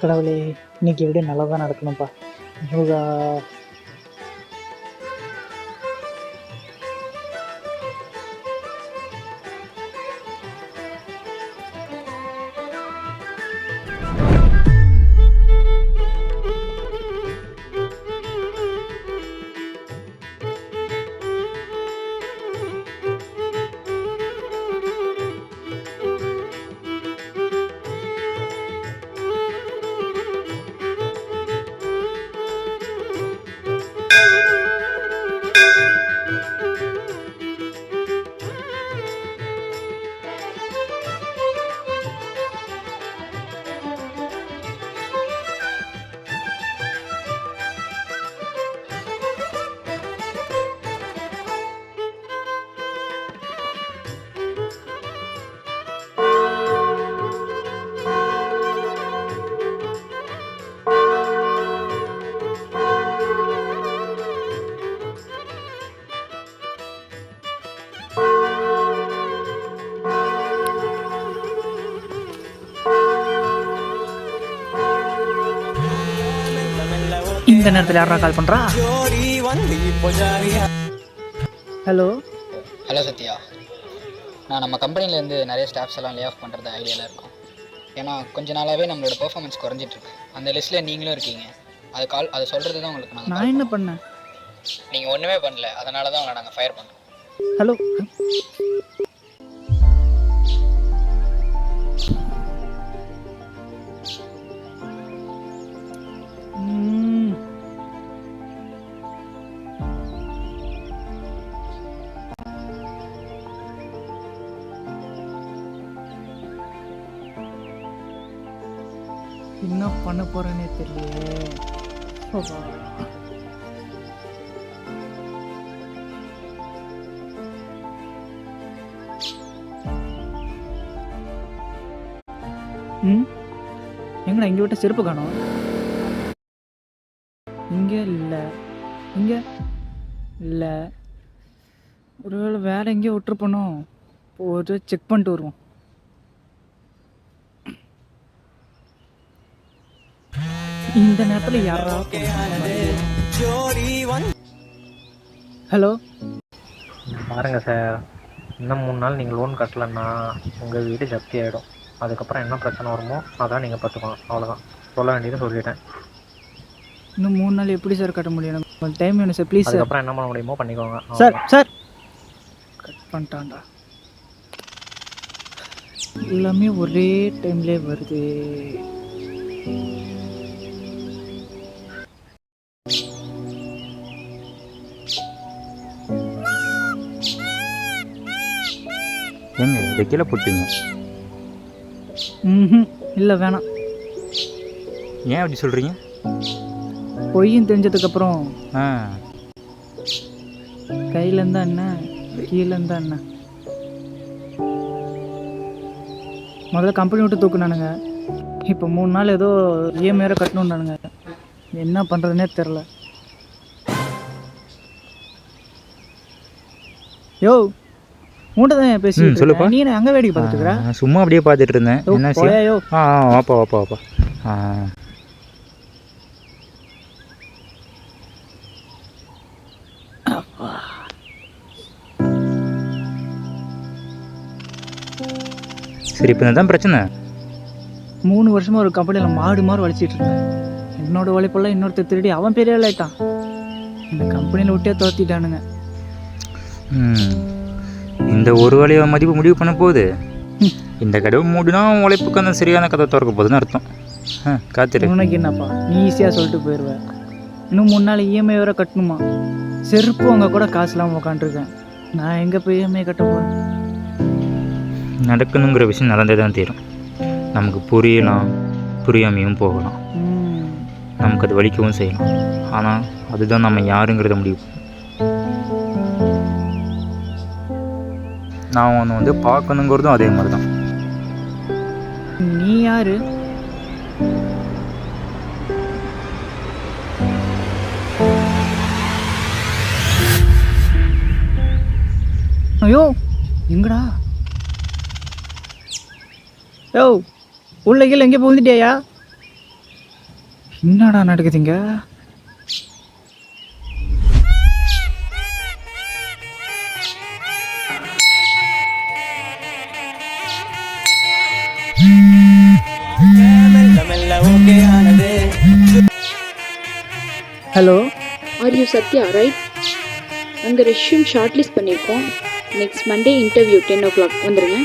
கடவுளே, இன்னைக்கு எப்படி நல்லா தான் நடக்கணும்ப்பா. யோகா. இந்த நேரத்தில் யாரா கால் பண்ணுறா? ஹலோ ஹலோ சத்யா, நான் நம்ம கம்பெனிலேருந்து நிறைய ஸ்டாஃப்ஸ் எல்லாம் லே ஆஃப் பண்ணுறது ஐடியாவில் இருக்கோம். ஏன்னா கொஞ்ச நாளாகவே நம்மளோட பெர்ஃபார்மன்ஸ் குறைஞ்சிட்ருக்கு. அந்த லிஸ்ட்டில் நீங்களும் இருக்கீங்க. அதை சொல்கிறது தான் உங்களுக்கு நான் என்ன பண்ணேன்? நீங்கள் ஒன்றுமே பண்ணல, அதனால தான் உங்களை நாங்கள் ஃபயர் பண்ணுறோம். ஹலோ, என்ன பண்ண போறேன்னே தெரியலையே. எங்கடா இங்க விட்ட செருப்பு காணோம்? இங்க இல்ல, இங்க இல்ல. ஒருவேளை வேற எங்கேயோ விட்டுருப்போனோ. ஒரு செக் பண்ணிட்டு வருவோம். இந்த நேரத்தில் யாரா? ஹலோ, பாருங்கள் சார், இன்னும் 3 நாள் நீங்கள் லோன் கட்டலைன்னா உங்கள் வீடு ஜப்தி ஆகிடும். அதுக்கப்புறம் என்ன பிரச்சனை வருமோ அதான் நீங்கள் பார்த்துக்கணும். அவ்வளோதான், சொல்ல வேண்டியது சொல்லிட்டேன். இன்னும் 3 நாள் எப்படி சார் கட்ட முடியும்? எனக்கு டைம் வேணும் சார், ப்ளீஸ். அதுக்கப்புறம் என்ன பண்ண முடியுமோ பண்ணிக்கோங்க சார். Sir cut பண்ணிட்டான்டா. எல்லாமே ஒரே டைம்லேயே வருது. ஏங்க இதை கீழே போட்டீங்க? இல்லை வேணாம். ஏன் அப்படி சொல்கிறீங்க? பொய்யும் தெரிஞ்சதுக்கப்புறம் கையில் இருந்தா என்ன, கீழே இருந்தா என்ன? முதல்ல கம்பெனி விட்டு தூக்குனானுங்க. இப்போ 3 நாள் ஏதோ EMI கட்டணுன்னானுங்க. என்ன பண்ணுறதுனே தெரில. யோ, உன்கிட்ட தான் பேசி சொல்லுப்பா. நீ அங்கே வேடிக்கை பார்த்துட்டு இருக்கிற? சும்மா அப்படியே பார்த்துட்டு இருந்தேன். என்ன போயோ? வாப்பா. சரி, இப்போ தான் பிரச்சனை. 3 வருஷமாக ஒரு கம்பெனியில் மாடு மாதிரி வலிச்சிட்டு இருந்தேன். என்னோட உழைப்பெல்லாம் இன்னொருத்தர் திருடி அவன் பெரிய ஆள் ஆயிட்டான். இந்த கம்பெனியில் விட்டே துரத்திட்டானுங்க. இந்த ஒரு வேலையை மதிப்பு முடிவு பண்ண போகுது. இந்த கடவு மூடினா உழைப்புக்கு அந்த சரியான கதை திறக்க போகுதுன்னு அர்த்தம். காத்திரு. உனக்கு என்னப்பா, நீ ஈஸியாக சொல்லிட்டு போயிடுவேன். இன்னும் 3 நாள் EMI வேற கட்டணுமா? செருப்பு அங்கே கூட காசு இல்லாமல் உட்காந்துருக்கேன். நான் எங்கே போய் EMI கட்ட போகிறேன்? நடக்கணுங்கிற விஷயம் நடந்தே தான் தீரும். நமக்கு புரியலாம், புரியாமையும் போகலாம். நமக்கு அது வலிக்கவும் செய்யலாம். ஆனால் அதுதான் நம்ம யாருங்கிறத முடிவு. நான் ஒன்று பார்க்கணுங்கிறதும் அதே மாதிரி தான். நீ யாரு? ஐயோ, எங்கடா? யோ, உள்ள கீழே எங்கே போந்துட்டியா? என்னடா நடக்குதுங்க? Hello, are you Sathya right? உங்கள் ரெஷ்யூம் ஷார்ட் லிஸ்ட் பண்ணியிருக்கோம். நெக்ஸ்ட் மண்டே இன்டர்வியூ 10 o'clock வந்துடுங்க.